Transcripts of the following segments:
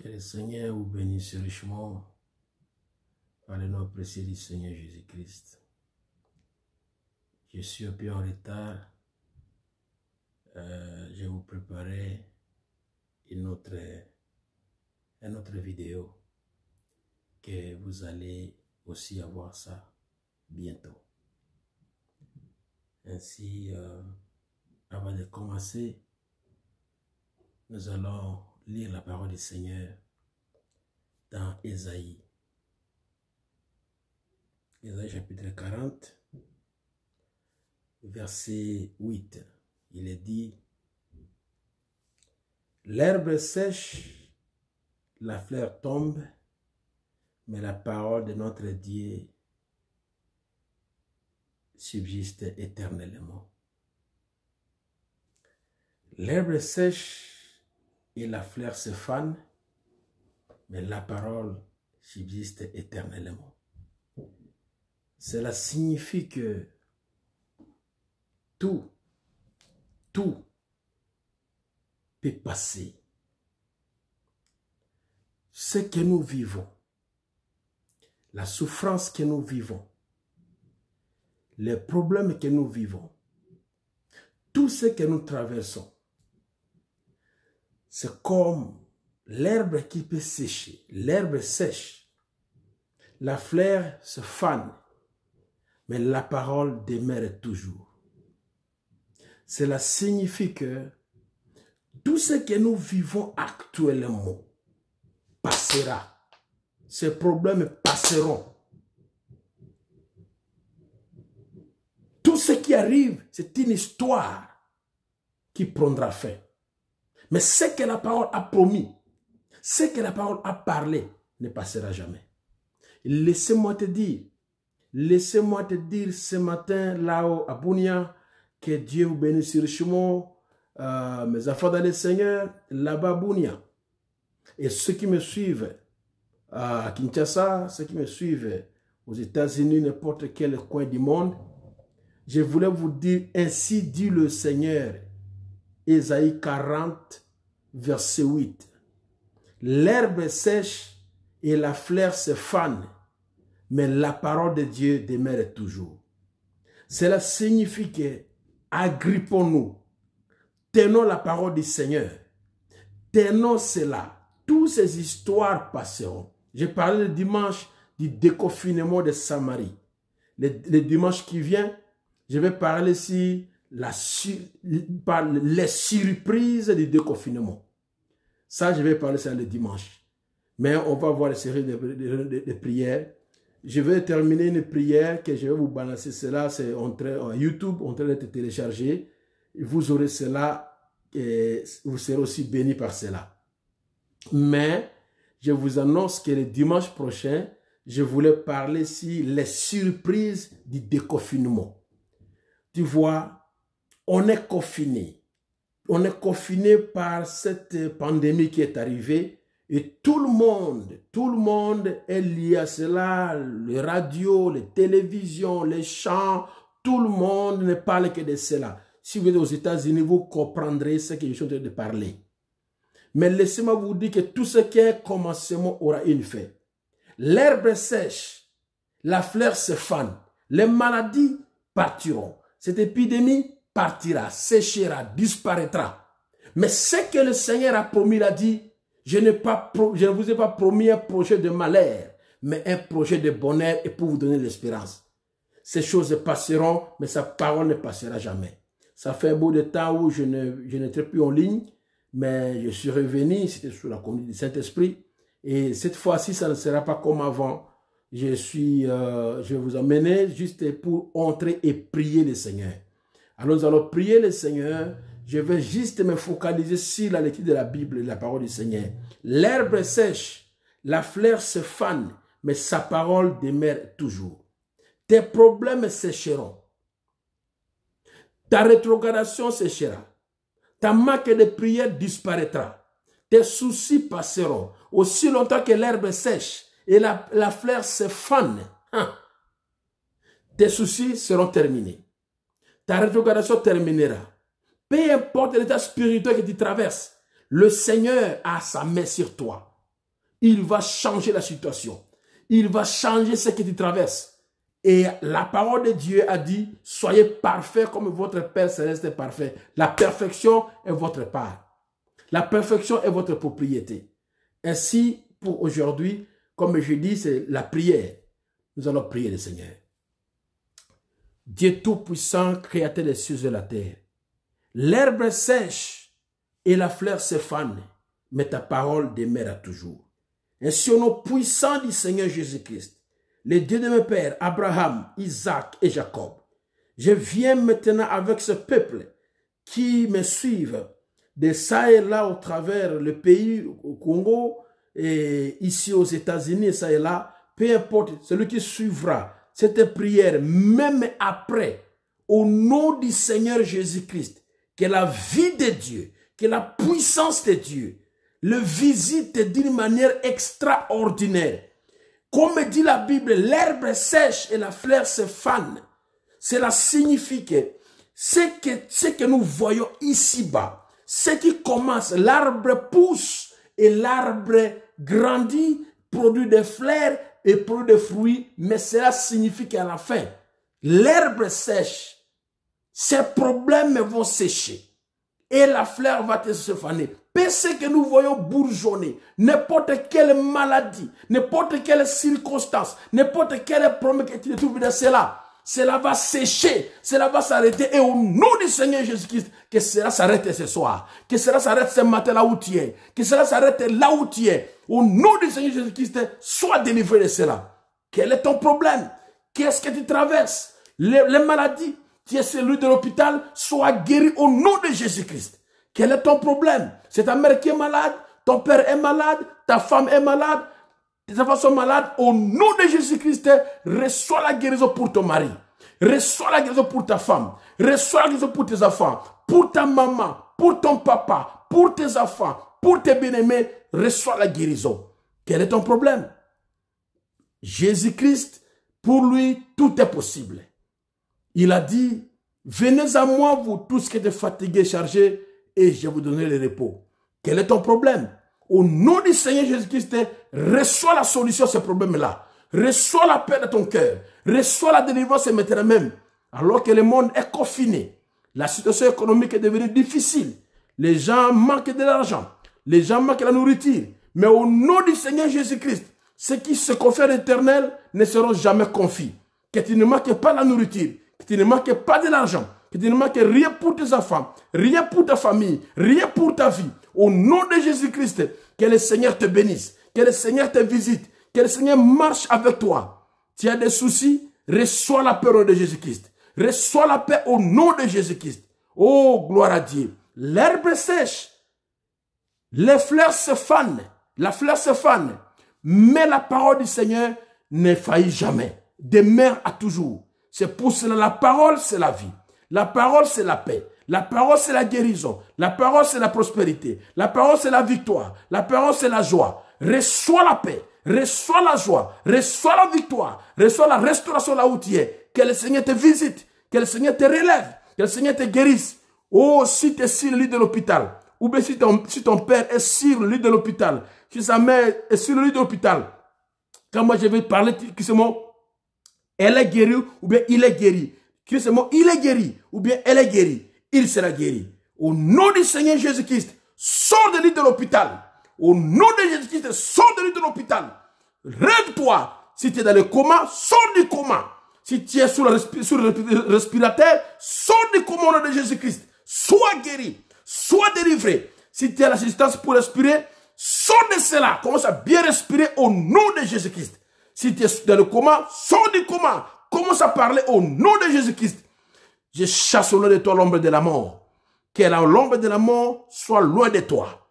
Que le Seigneur vous bénisse richement par le nom précieux du Seigneur Jésus-Christ. Je suis un peu en retard. Je vais vous préparer une autre vidéo que vous allez aussi avoir ça bientôt. Ainsi, avant de commencer, nous allons lire la parole du Seigneur dans Ésaïe. Ésaïe chapitre 40, verset 8. Il est dit: l'herbe sèche, la fleur tombe, mais la parole de notre Dieu subsiste éternellement. L'herbe sèche et la fleur se fanent, mais la parole subsiste éternellement. Cela signifie que tout peut passer. Ce que nous vivons, la souffrance que nous vivons, les problèmes que nous vivons, tout ce que nous traversons, c'est comme l'herbe qui peut sécher. L'herbe sèche, la fleur se fane, mais la parole demeure toujours. Cela signifie que tout ce que nous vivons actuellement passera. Ces problèmes passeront. Tout ce qui arrive, c'est une histoire qui prendra fin. Mais ce que la parole a promis, ce que la parole a parlé, ne passera jamais. Laissez-moi te dire ce matin, là-haut à Bunia, que Dieu vous bénisse richement, mes enfants dans le Seigneur, là-bas à Bunia. Et ceux qui me suivent à Kinshasa, ceux qui me suivent aux États-Unis, n'importe quel coin du monde, je voulais vous dire, ainsi dit le Seigneur, Ésaïe 40, verset 8. L'herbe sèche et la fleur se fanent, mais la parole de Dieu demeure toujours. Cela signifie que agrippons-nous, tenons la parole du Seigneur, tenons cela. Toutes ces histoires passeront. J'ai parlé le dimanche du déconfinement de Samarie. Le dimanche qui vient, je vais parler sur les surprises du déconfinement. Ça, je vais parler ça le dimanche. Mais on va voir la série de prières. Je vais terminer une prière que je vais vous balancer. Cela, c'est en YouTube, en train d'être téléchargé. Vous aurez cela et vous serez aussi bénis par cela. Mais je vous annonce que le dimanche prochain, je voulais parler sur les surprises du déconfinement. Tu vois, on est confiné. On est confiné par cette pandémie qui est arrivée. Et tout le monde est lié à cela, les radios, les télévisions, les chants, tout le monde ne parle que de cela. Si vous êtes aux États-Unis, vous comprendrez ce que je suis en train de parler. Mais laissez-moi vous dire que tout ce qui est commencement aura une fin. L'herbe sèche, la fleur se fane, les maladies partiront. Cette épidémie partira, séchera, disparaîtra. Mais ce que le Seigneur a promis, il a dit, je ne vous ai pas promis un projet de malheur, mais un projet de bonheur et pour vous donner l'espérance. Ces choses passeront, mais sa parole ne passera jamais. Ça fait un bout de temps où je n'étais plus en ligne, mais je suis revenu, c'était sous la conduite du Saint-Esprit. Et cette fois-ci, ça ne sera pas comme avant. Je vais vous emmener juste pour entrer et prier le Seigneur. Alors nous allons prier le Seigneur. Je vais juste me focaliser sur la lecture de la Bible et de la parole du Seigneur. L'herbe sèche, la fleur se fane, mais sa parole demeure toujours. Tes problèmes sécheront. Ta rétrogradation séchera. Ta marque de prière disparaîtra. Tes soucis passeront. Aussi longtemps que l'herbe sèche et la fleur se fane, tes soucis seront terminés. Ta rétrogradation terminera. Peu importe l'état spirituel que tu traverses, le Seigneur a sa main sur toi. il va changer la situation. Il va changer ce que tu traverses. Et la parole de Dieu a dit, soyez parfaits comme votre Père Céleste est parfait. La perfection est votre part. La perfection est votre propriété. Ainsi, pour aujourd'hui, comme je dis, c'est la prière. Nous allons prier le Seigneur. Dieu Tout-Puissant, Créateur des cieux et de la terre. L'herbe sèche et la fleur se fanent, mais ta parole demeure à toujours. Ainsi, au nom puissant du Seigneur Jésus-Christ, le Dieu de mes pères, Abraham, Isaac et Jacob, je viens maintenant avec ce peuple qui me suivent de ça et là au travers le pays, au Congo, et ici aux États-Unis, ça et là, peu importe, celui qui suivra cette prière, même après, au nom du Seigneur Jésus-Christ, que la vie de Dieu, que la puissance de Dieu le visite d'une manière extraordinaire. Comme dit la Bible, l'herbe sèche et la fleur se fanent. Cela signifie que ce que nous voyons ici-bas, ce qui commence, l'arbre pousse et l'arbre grandit, produit des fleurs et produit des fruits, mais cela signifie qu'à la fin, l'herbe sèche, ses problèmes vont sécher et la fleur va se faner. Ce que nous voyons bourgeonner, n'importe quelle maladie, n'importe quelle circonstance, n'importe quel problème que tu trouves dans cela va sécher, cela va s'arrêter. Et au nom du Seigneur Jésus-Christ, que cela s'arrête ce soir, que cela s'arrête ce matin là où tu es, que cela s'arrête là où tu es. Au nom du Seigneur Jésus-Christ, sois délivré de cela. Quel est ton problème? Qu'est-ce que tu traverses? Les maladies, tu es celui de l'hôpital, sois guéri au nom de Jésus-Christ. Quel est ton problème? C'est ta mère qui est malade, ton père est malade, ta femme est malade, tes enfants sont malades. Au nom de Jésus-Christ, reçois la guérison pour ton mari. Reçois la guérison pour ta femme. Reçois la guérison pour tes enfants, pour ta maman, pour ton papa, pour tes enfants, pour tes bien-aimés. Reçois la guérison. Quel est ton problème? Jésus-Christ, pour lui, tout est possible. Il a dit, venez à moi, vous tous qui êtes fatigués, chargés, et je vous donnerai le repos. Quel est ton problème? Au nom du Seigneur Jésus-Christ, reçois la solution à ce problème-là. Reçois la paix de ton cœur. Reçois la délivrance maintenant même. Alors que le monde est confiné. La situation économique est devenue difficile. Les gens manquent de l'argent. Les gens manquent de la nourriture. Mais au nom du Seigneur Jésus-Christ, ceux qui se confient à l'Éternel ne seront jamais confiés. Que tu ne manques pas la nourriture. Que tu ne manques pas de l'argent. Que tu ne manques rien pour tes enfants, rien pour ta famille, rien pour ta vie. Au nom de Jésus-Christ, que le Seigneur te bénisse, que le Seigneur te visite, que le Seigneur marche avec toi. Tu as des soucis, reçois la paix au nom de Jésus-Christ. Reçois la paix au nom de Jésus-Christ. Oh, gloire à Dieu. L'herbe sèche, les fleurs se fanent, la fleur se fane, mais la parole du Seigneur ne faillit jamais, demeure à toujours. C'est pour cela la parole, c'est la vie. La parole, c'est la paix. La parole, c'est la guérison. La parole, c'est la prospérité. La parole, c'est la victoire. La parole, c'est la joie. Reçois la paix. Reçois la joie. Reçois la victoire. Reçois la restauration là où tu es. Que le Seigneur te visite. Que le Seigneur te relève. Que le Seigneur te guérisse. Oh, si tu es sur le lit de l'hôpital, ou bien si ton père est sur le lit de l'hôpital, si sa mère est sur le lit de l'hôpital, quand moi je vais parler, qui c'est mon, elle est guérie, ou bien il est guéri. Christ est mort, il est guéri, ou bien elle est guérie, il sera guéri. Au nom du Seigneur Jésus-Christ, sors de lit de l'hôpital. Au nom de Jésus-Christ, sors de lit de l'hôpital. Rêve-toi. Si tu es dans le coma, sors du coma. Si tu es sur le respirateur, sors du coma au nom de Jésus-Christ. Sois guéri, sois délivré. Si tu as l'assistance pour respirer, sors de cela. Commence à bien respirer au nom de Jésus-Christ. Si tu es dans le coma, sors du coma. Commence à parler au nom de Jésus-Christ. Je chasse au nom de toi l'ombre de la mort. Que l'ombre de la mort soit loin de toi.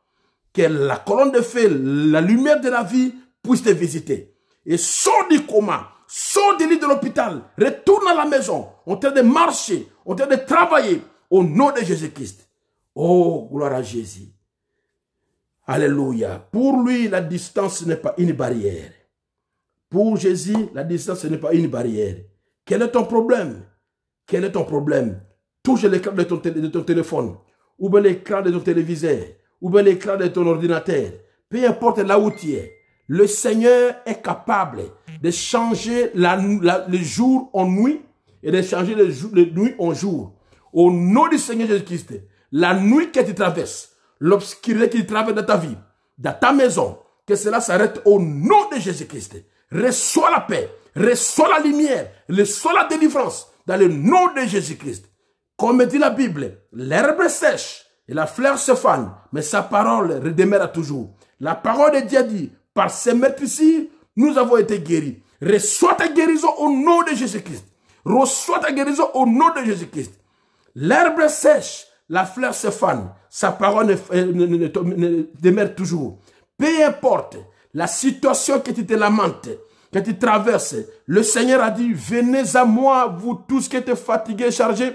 Que la colonne de feu, la lumière de la vie puisse te visiter. Et sors du coma, sors du lit de l'hôpital, retourne à la maison, en train de marcher, en train de travailler au nom de Jésus-Christ. Oh, gloire à Jésus. Alléluia. Pour lui, la distance n'est pas une barrière. Pour Jésus, la distance n'est pas une barrière. Quel est ton problème? Quel est ton problème? Touche l'écran de ton téléphone, ou bien l'écran de ton téléviseur, ou bien l'écran de ton ordinateur. Peu importe là où tu es. Le Seigneur est capable de changer le jour en nuit et de changer le nuit en jour. Au nom du Seigneur Jésus-Christ, la nuit que tu traverses, l'obscurité qui traverse dans ta vie, dans ta maison, que cela s'arrête au nom de Jésus-Christ. Reçois la paix, reçois la lumière, reçois la délivrance dans le nom de Jésus-Christ. Comme dit la Bible, l'herbe sèche et la fleur se fane, mais sa parole demeure toujours. La parole de Dieu dit, par ces meurtrissures, nous avons été guéris. Reçois ta guérison au nom de Jésus-Christ. Reçois ta guérison au nom de Jésus-Christ. L'herbe sèche, la fleur se fane, sa parole demeure toujours. Peu importe la situation que tu te lamentes, que tu traverses, le Seigneur a dit, venez à moi, vous tous qui êtes fatigués et chargés,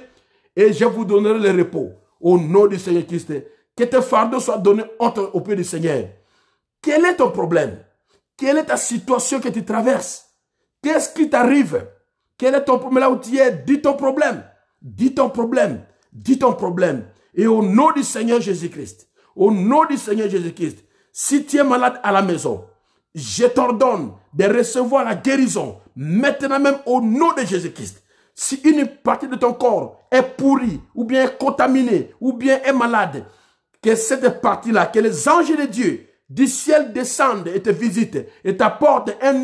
et je vous donnerai le repos. Au nom du Seigneur Christ, que tes fardeaux soient donnés au pied du Seigneur. Quel est ton problème? Quelle est ta situation que tu traverses? Qu'est-ce qui t'arrive? Quel est ton problème là où tu es? Dis ton problème. Dis ton problème. Dis ton problème. Et au nom du Seigneur Jésus-Christ, au nom du Seigneur Jésus-Christ, si tu es malade à la maison, je t'ordonne de recevoir la guérison maintenant même au nom de Jésus-Christ. Si une partie de ton corps est pourrie, ou bien est contaminée, ou bien est malade, que cette partie-là, que les anges de Dieu du ciel descendent et te visitent et t'apportent une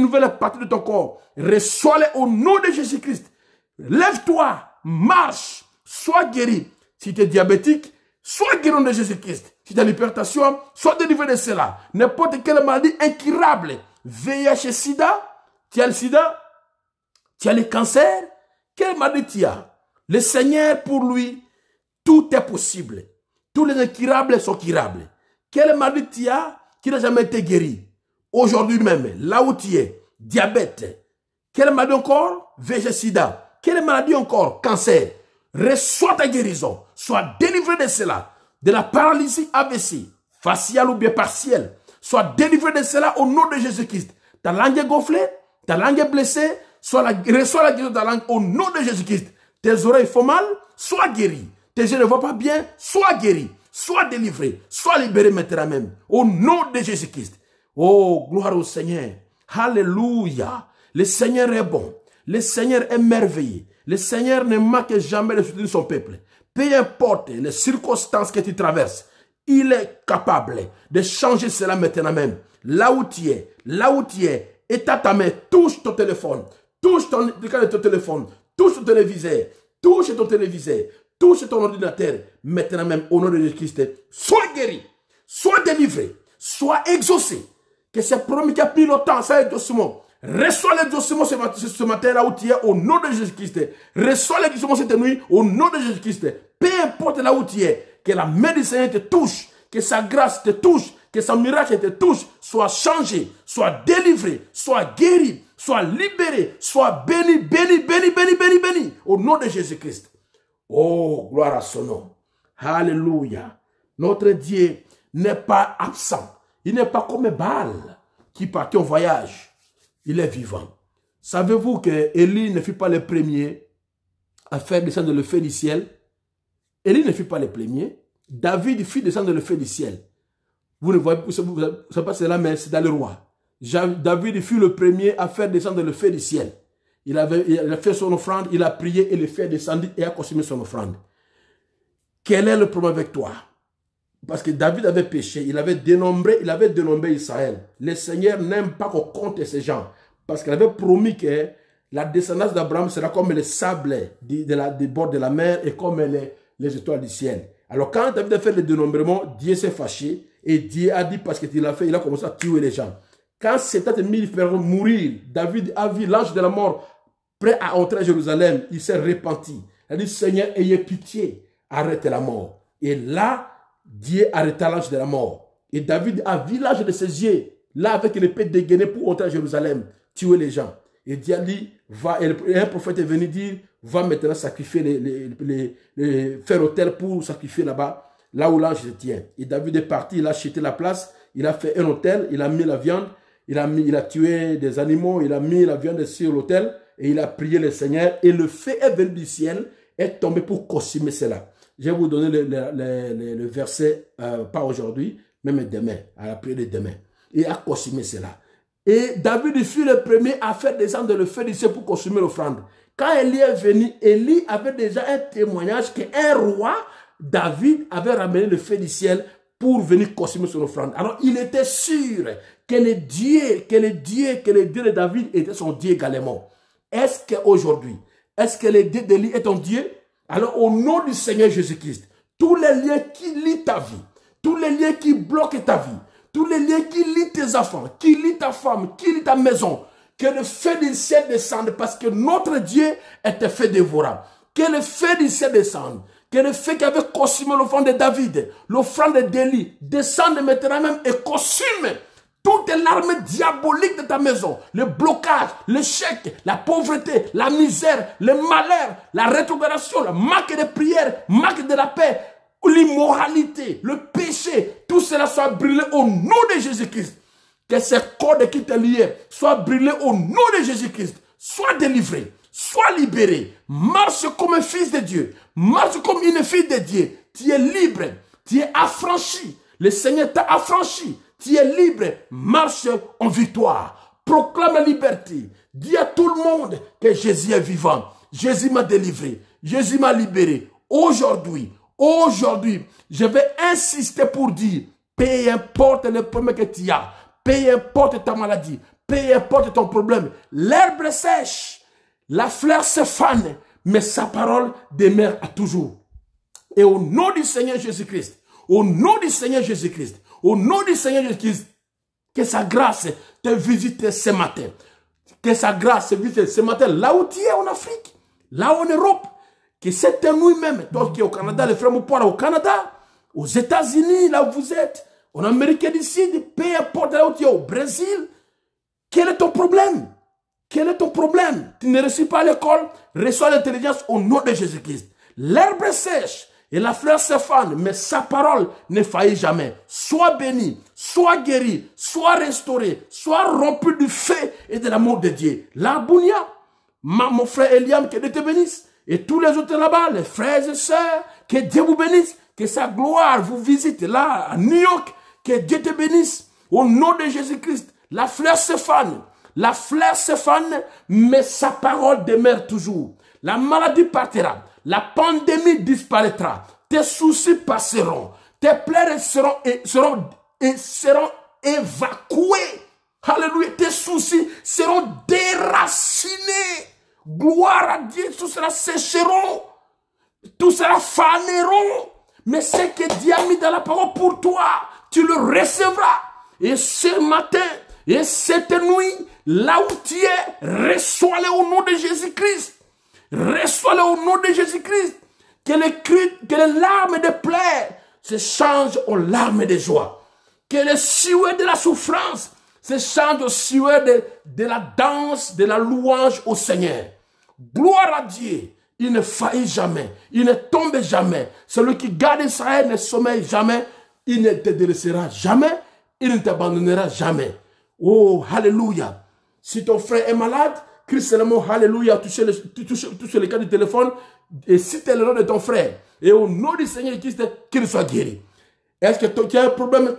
nouvelle partie de ton corps. Reçois-les au nom de Jésus-Christ. Lève-toi, marche, sois guéri. Si tu es diabétique, sois guéri au nom de Jésus-Christ. Si tu as l'hypertension, sois délivré de cela. N'importe quelle maladie incurable, VIH, SIDA, tu as le sida, tu as le cancer, quelle maladie tu as? Le Seigneur, pour lui, tout est possible. Tous les incurables sont curables. Quelle maladie tu as qui n'a jamais été guérie? Aujourd'hui même, là où tu es, diabète. Quelle maladie encore? VIH, sida. Quelle maladie encore? Cancer. Reçois ta guérison. Sois délivré de cela. De la paralysie AVC, faciale ou bien partielle. Sois délivré de cela au nom de Jésus-Christ. Ta langue est gonflée, ta langue est blessée. Reçois la guérison de ta langue au nom de Jésus-Christ. Tes oreilles font mal, sois guéri. Tes yeux ne voient pas bien, sois guéri. Sois délivré, sois libéré maintenant même. Au nom de Jésus-Christ. Oh, gloire au Seigneur. Alléluia. Le Seigneur est bon. Le Seigneur est merveilleux. Le Seigneur ne manque jamais de soutenir son peuple. Peu importe les circonstances que tu traverses, il est capable de changer cela maintenant même. Là où tu es, étends ta main, touche ton téléphone, touche ton téléphone, touche ton téléviseur, touche ton téléviseur, touche ton ordinateur. Maintenant même, au nom de Jésus-Christ, sois guéri, sois délivré, sois exaucé. Que c'est promis qui a pris le temps, ça est doucement. Reçois l'exaucement ce matin là où tu es au nom de Jésus-Christ. Reçois l'exaucement cette nuit au nom de Jésus-Christ. Peu importe là où tu es, que la main du Seigneur te touche, que sa grâce te touche, que son miracle te touche, sois changé, sois délivré, sois guéri, sois libéré, sois béni, béni, béni, béni, béni, béni, au nom de Jésus-Christ. Oh, gloire à son nom. Alléluia. Notre Dieu n'est pas absent. Il n'est pas comme Baal qui partit en voyage. Il est vivant. Savez-vous que Élie ne fut pas le premier à faire descendre le feu du ciel? Élie ne fut pas le premier. David fit descendre le feu du ciel. Vous ne voyez pas cela, mais c'est dans le roi. David fut le premier à faire descendre le feu du ciel. Il a fait son offrande, il a prié et le feu est descendu et a consumé son offrande. Quel est le problème avec toi? Parce que David avait péché, il avait dénombré Israël. Le Seigneur n'aime pas qu'on compte ces gens. Parce qu'il avait promis que la descendance d'Abraham sera comme le sable du bord de la mer et comme les étoiles du ciel. Alors quand David a fait le dénombrement, Dieu s'est fâché et Dieu a dit parce qu'il a fait, il a commencé à tuer les gens. Quand Satan est mis à mourir, David a vu l'ange de la mort prêt à entrer à Jérusalem. Il s'est repenti. Il a dit, Seigneur, ayez pitié, arrêtez la mort. Et là, Dieu arrêta l'ange de la mort. Et David a vu l'ange de ses yeux, là avec l'épée dégainée pour entrer à Jérusalem, tuer les gens. Et Dieu a dit, va, et un prophète est venu dire, va maintenant sacrifier, faire autel pour sacrifier là-bas, là où l'ange se tient. Et David est parti, il a acheté la place, il a fait un autel, il a mis la viande, il a tué des animaux, il a mis la viande sur l'autel, et il a prié le Seigneur, et le feu est venu du ciel, est tombé pour consumer cela. Je vais vous donner le verset, pas aujourd'hui, même demain, à la prière de demain. et a consumé cela. Et David fut le premier à faire descendre le feu du ciel pour consumer l'offrande. Quand Élie est venu, Élie avait déjà un témoignage qu'un roi, David, avait ramené le feu du ciel pour venir consumer son offrande. Alors il était sûr que le Dieu de David était son Dieu également. Est-ce qu'aujourd'hui, est-ce que le Dieu d'Élie est ton Dieu? Alors au nom du Seigneur Jésus-Christ, tous les liens qui lient ta vie, tous les liens qui bloquent ta vie, tous les liens qui lient tes enfants, qui lient ta femme, qui lient ta maison, que le feu du ciel descende parce que notre Dieu est un feu dévorant. Que le feu du ciel descende. Que le feu qui avait consumé l'offrande de David, l'offrande d'Élie, descende maintenant même et consume toutes les larmes diaboliques de ta maison. Le blocage, l'échec, la pauvreté, la misère, le malheur, la rétrogradation, le manque de prière, manque de la paix, l'immoralité, le péché, tout cela soit brûlé au nom de Jésus-Christ. Que ces cordes qui te liaient soient brûlés au nom de Jésus-Christ. Sois délivré, sois libéré. Marche comme un fils de Dieu. Marche comme une fille de Dieu. Tu es libre, tu es affranchi. Le Seigneur t'a affranchi. Tu es libre. Marche en victoire. Proclame la liberté. Dis à tout le monde que Jésus est vivant. Jésus m'a délivré. Jésus m'a libéré. Aujourd'hui, je vais insister pour dire, peu importe le problème que tu as, peu importe ta maladie, peu importe ton problème, l'herbe sèche, la fleur se fane, mais sa parole demeure à toujours. Et au nom du Seigneur Jésus-Christ, au nom du Seigneur Jésus-Christ, au nom du Seigneur Jésus-Christ, que sa grâce te visite ce matin. Que sa grâce te visite ce matin, là où tu es en Afrique, là où en Europe, que cette nuit même, toi qui es au Canada, les frères Moupoira au Canada, aux États-Unis, là où vous êtes, en Amérique du Sud, peu importe là où tu es, au Brésil, quel est ton problème? Quel est ton problème? Tu ne réussis pas à l'école, reçois l'intelligence au nom de Jésus-Christ. L'herbe sèche et la fleur se fane, mais sa parole ne faillit jamais. Sois béni, sois guéri, sois restauré, sois rompu du feu et de l'amour de Dieu. La Bounia, mon frère Eliam, que Dieu te bénisse. Et tous les autres là-bas, les frères et sœurs, que Dieu vous bénisse, que sa gloire vous visite là à New York, que Dieu te bénisse. Au nom de Jésus-Christ, la fleur se fane, mais sa parole demeure toujours. La maladie partira, la pandémie disparaîtra, tes soucis passeront, tes plaies seront évacués. Alléluia, tes soucis seront déracinés. Gloire à Dieu, tout cela sécheront, tout cela faneront. Mais ce que Dieu a mis dans la parole pour toi, tu le recevras. Et ce matin, et cette nuit, là où tu es, reçois-le au nom de Jésus-Christ. Reçois-le au nom de Jésus-Christ. Que les larmes de pleurs se changent en larmes de joie. Que les sueurs de la souffrance se changent aux sueurs de la danse, de la louange au Seigneur. Gloire à Dieu. Il ne faillit jamais. Il ne tombe jamais. Celui qui garde Israël ne sommeille jamais. Il ne te délaissera jamais. Il ne t'abandonnera jamais. Oh, alléluia. Si ton frère est malade, crie seulement alléluia. Touche le cas du téléphone et cite le nom de ton frère. Et au nom du Seigneur Christ, qu'il soit guéri. Est-ce que tu as un problème?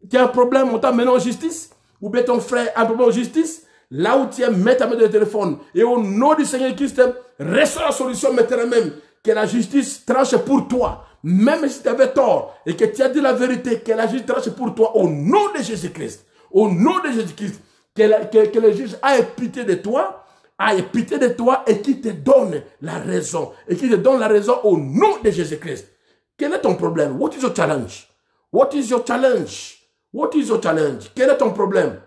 Tu as un problème, on t'a mené en justice? Ou bien ton frère a un problème en justice? Là où tu es, mets ta main dans le téléphone. Et au nom du Seigneur Christ, reçois la solution maintenant même. Que la justice tranche pour toi. Même si tu avais tort et que tu as dit la vérité, que la justice tranche pour toi. Au nom de Jésus-Christ. Au nom de Jésus-Christ. Que le juge ait pitié de toi. Ait pitié de toi et qui te donne la raison. Et qui te donne la raison au nom de Jésus-Christ. Quel est ton problème? What is your challenge? What is your challenge? What is your challenge? Quel est ton problème?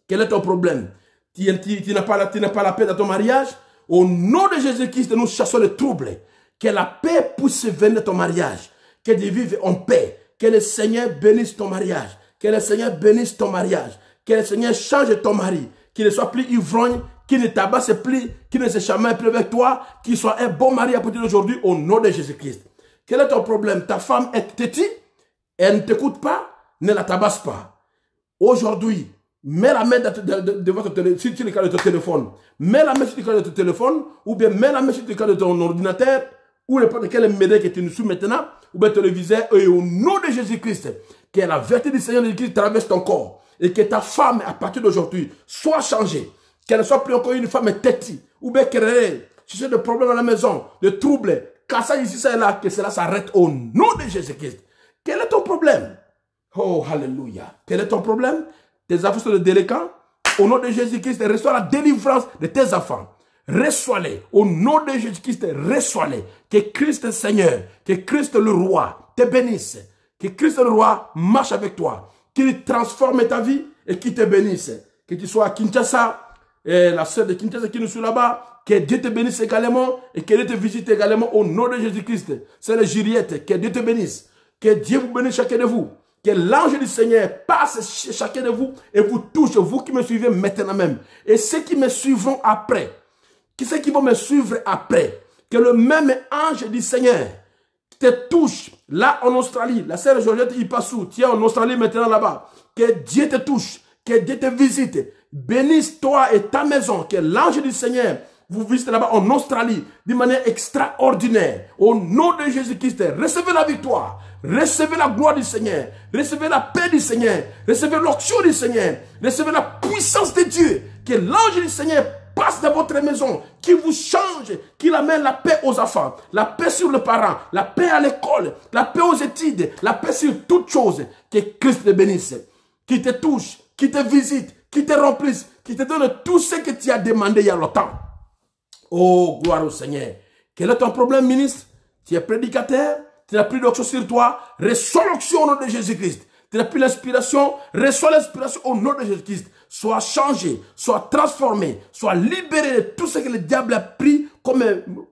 Quel est ton problème? Tu n'as pas la paix dans ton mariage? Au nom de Jésus-Christ, nous chassons le trouble. Que la paix puisse venir dans ton mariage. Que tu vives en paix. Que le Seigneur bénisse ton mariage. Que le Seigneur bénisse ton mariage. Que le Seigneur change ton mari. Qu'il ne soit plus ivrogne. Qu'il ne tabasse plus. Qu'il ne se chamaille plus avec toi. Qu'il soit un bon mari à partir d'aujourd'hui. Au nom de Jésus-Christ. Quel est ton problème? Ta femme est têtue. Elle ne t'écoute pas. Ne la tabasse pas. Aujourd'hui, mets la main devant ton téléphone, sur le cas de ton téléphone. Mets la main sur le cas de ton téléphone, ou bien mets la main sur le cas de ton ordinateur, ou n'importe quel média que tu nous soumets maintenant, ou bien téléviseur, et au nom de Jésus-Christ, que la vérité du Seigneur Jésus-Christ traverse ton corps, et que ta femme, à partir d'aujourd'hui, soit changée, qu'elle ne soit plus encore une femme têtie, ou bien qu'elle ait des problèmes à la maison, des troubles, quand ça ici, ça et là, que cela s'arrête au nom de Jésus-Christ. Quel est ton problème? Oh, alléluia. Quel est ton problème? Tes enfants sont de délinquants. Au nom de Jésus-Christ, reçois la délivrance de tes enfants. Reçois-les. Au nom de Jésus-Christ, reçois-les. Que Christ Seigneur, que Christ le Roi te bénisse. Que Christ le Roi marche avec toi. Qu'il transforme ta vie et qu'il te bénisse. Que tu sois à Kinshasa, et la sœur de Kinshasa qui nous suit là-bas, que Dieu te bénisse également et que Dieu te visite également au nom de Jésus-Christ. C'est la Juliette, que Dieu te bénisse. Que Dieu vous bénisse chacun de vous. Que l'ange du Seigneur passe chez chacun de vous et vous touche, vous qui me suivez maintenant même. Et ceux qui me suivront après, ceux qui vont me suivre après, que le même ange du Seigneur te touche là en Australie. La sœur Georgette Ipassou, tu es en Australie maintenant là-bas. Que Dieu te touche, que Dieu te visite. Bénisse toi et ta maison. Que l'ange du Seigneur vous visite là-bas en Australie d'une manière extraordinaire. Au nom de Jésus-Christ, recevez la victoire. Recevez la gloire du Seigneur. Recevez la paix du Seigneur. Recevez l'onction du Seigneur. Recevez la puissance de Dieu. Que l'ange du Seigneur passe dans votre maison, qui vous change, qu'il amène la paix aux enfants, la paix sur les parents, la paix à l'école, la paix aux études, la paix sur toutes choses. Que Christ te bénisse, qui te touche, qui te visite, qui te remplisse, qui te donne tout ce que tu as demandé il y a longtemps. Oh, gloire au Seigneur. Quel est ton problème, ministre? Tu es prédicateur, tu n'as plus d'onction sur toi, reçois l'onction au nom de Jésus-Christ. Tu n'as plus l'inspiration, reçois l'inspiration au nom de Jésus-Christ. Sois changé, sois transformé, sois libéré de tout ce que le diable a pris comme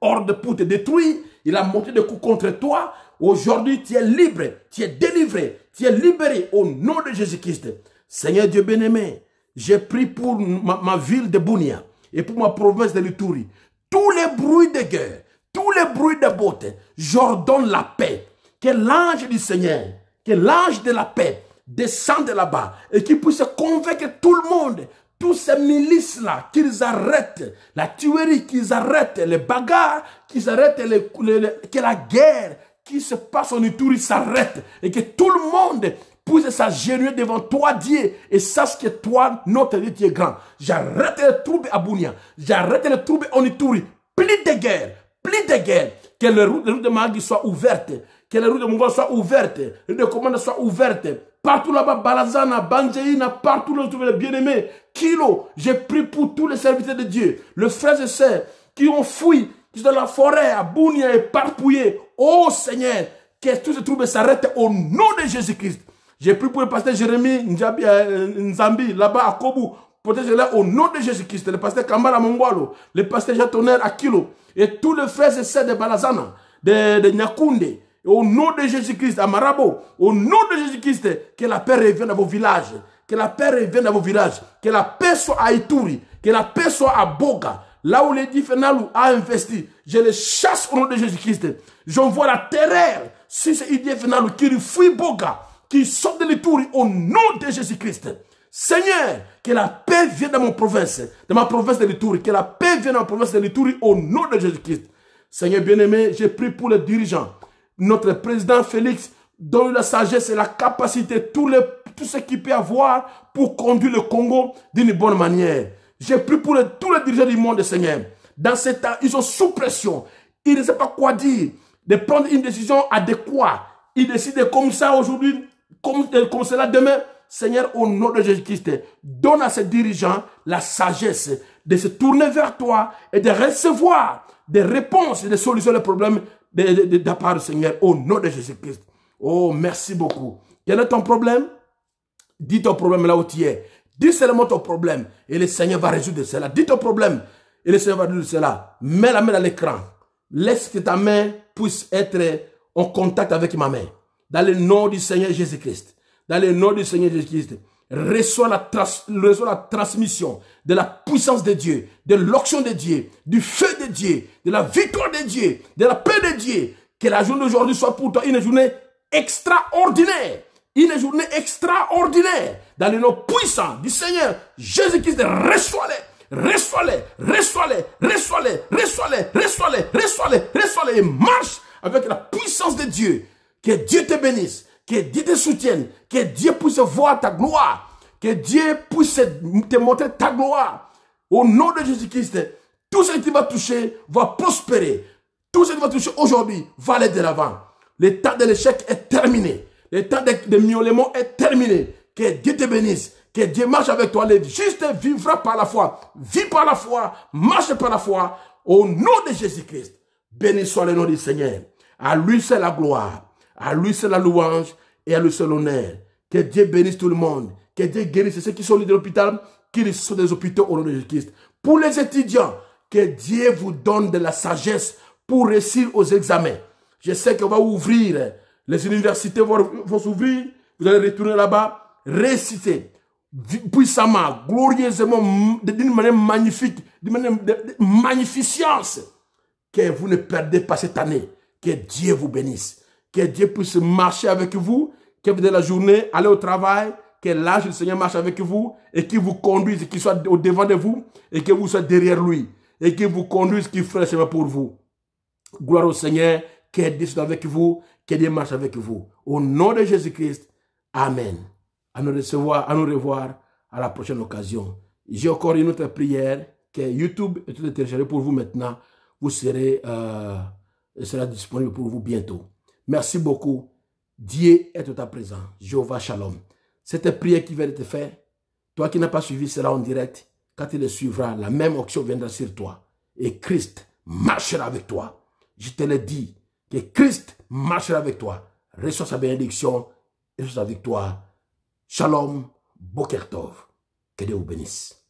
ordre pour te détruire. Il a monté des coups contre toi. Aujourd'hui, tu es libre, tu es délivré, tu es libéré au nom de Jésus-Christ. Seigneur Dieu bien-aimé, j'ai pris pour ma ville de Bunia et pour ma province de l'Ituri. Tous les bruits de guerre, tous les bruits de botte, j'ordonne la paix. Que l'ange du Seigneur, que l'ange de la paix descende là-bas et qu'il puisse convaincre tout le monde, tous ces milices-là, qu'ils arrêtent la tuerie, qu'ils arrêtent les bagarres, qu'ils arrêtent que la guerre qui se passe en Ituri s'arrête et que tout le monde puisse s'agenouiller devant toi, Dieu, et sache que toi, notre Dieu, tu es grand. J'arrête les troubles à Bunia, j'arrête les troubles en Ituri, plus de guerre, que les routes de Magui soient ouvertes, que les routes de Mongol soient ouvertes, les routes de commande soient ouvertes, partout là-bas, Balazana, Banjeina, partout là où tu veux les bien-aimés, Kilo, j'ai pris pour tous les serviteurs de Dieu, les frères et sœurs qui ont fui, qui sont dans la forêt, à Bunia, éparpillés. Oh Seigneur, que tous ces troubles s'arrêtent au nom de Jésus-Christ. J'ai pris pour le pasteur Jérémie Nzambi, là-bas à Kobu, protéger là au nom de Jésus-Christ. Le pasteur Kambala Mongwalo, le pasteur Jean Tonnerre à Kilo, et tous les frères et sœurs de Balazana, de Nyakounde, au nom de Jésus-Christ, à Marabo, au nom de Jésus-Christ, que la paix revienne dans vos villages, que la paix revienne dans vos villages, que la paix soit à Ituri, que la paix soit à Boga, là où l'édit Fenalou a investi. Je les chasse au nom de Jésus-Christ. J'envoie la terreur sur ces idées Fenalou qui fuient Boga, qui sortent de l'Ituri au nom de Jésus-Christ. Seigneur, que la paix vienne dans mon province, dans ma province de l'Ituri, que la paix vienne dans ma province de l'Ituri au nom de Jésus-Christ. Seigneur bien-aimé, j'ai pris pour les dirigeants. Notre président Félix donne la sagesse et la capacité, tout ce qu'il peut avoir pour conduire le Congo d'une bonne manière. J'ai pris pour tous les dirigeants du monde, Seigneur. Dans ce temps, ils sont sous pression. Ils ne savent pas quoi dire, de prendre une décision adéquate. Ils décident comme ça aujourd'hui, comme cela demain. Seigneur, au nom de Jésus-Christ, donne à ces dirigeants la sagesse de se tourner vers toi et de recevoir des réponses et des solutions aux problèmes de la part du Seigneur, au nom de Jésus-Christ. Oh, merci beaucoup. Quel est ton problème? Dis ton problème là où tu es. Dis seulement ton problème et le Seigneur va résoudre cela. Dis ton problème et le Seigneur va résoudre cela. Mets la main à l'écran. Laisse que ta main puisse être en contact avec ma main. Dans le nom du Seigneur Jésus-Christ. Dans le nom du Seigneur Jésus-Christ. Reçois la transmission de la puissance de Dieu, de l'onction de Dieu, du feu de Dieu, de la victoire de Dieu, de la paix de Dieu. Que la journée d'aujourd'hui soit pour toi une journée extraordinaire. Une journée extraordinaire. Dans le nom puissant du Seigneur Jésus-Christ, reçois-les, reçois-les, reçois-les, reçois-les, reçois-les, reçois-les, reçois-les, reçois-les et marche avec la puissance de Dieu. Que Dieu te bénisse. Que Dieu te soutienne. Que Dieu puisse voir ta gloire. Que Dieu puisse te montrer ta gloire. Au nom de Jésus-Christ, tout ce qui va toucher va prospérer. Tout ce qui va toucher aujourd'hui va aller de l'avant. Le temps de l'échec est terminé. Le temps de miaulement est terminé. Que Dieu te bénisse. Que Dieu marche avec toi. Le juste vivra par la foi. Vis par la foi. Marche par la foi. Au nom de Jésus-Christ. Béni soit le nom du Seigneur. À lui c'est la gloire. À lui c'est la louange. Et à lui c'est l'honneur. Que Dieu bénisse tout le monde. Que Dieu guérisse ceux qui sont dans l'hôpital. Qui sont des hôpitaux au nom de Jésus-Christ. Pour les étudiants. Que Dieu vous donne de la sagesse pour réussir aux examens. Je sais qu'on va ouvrir. Les universités vont s'ouvrir. Vous allez retourner là-bas. Réciter puissamment, glorieusement, d'une manière magnifique, d'une manière de magnificence, que vous ne perdez pas cette année. Que Dieu vous bénisse. Que Dieu puisse marcher avec vous. Que vous de la journée, aller au travail. Que l'ange du Seigneur marche avec vous. Et qu'il vous conduise, qu'il soit au devant de vous. Et que vous soyez derrière lui. Et qu'il vous conduise, qu'il fera le chemin pour vous. Gloire au Seigneur. Que Dieu soit avec vous. Que Dieu marche avec vous. Au nom de Jésus-Christ. Amen. À nous revoir à la prochaine occasion. J'ai encore une autre prière que YouTube est tout téléchargé pour vous maintenant. Vous serez, sera disponible pour vous bientôt. Merci beaucoup. Dieu est tout à présent. Jéhovah Shalom. Cette prière qui vient de te faire, toi qui n'as pas suivi cela en direct, quand tu le suivras, la même option viendra sur toi. Et Christ marchera avec toi. Je te le dis, que Christ marchera avec toi. Reçois sa bénédiction et sa victoire. Shalom, Boker Tov. Que Dieu vous bénisse.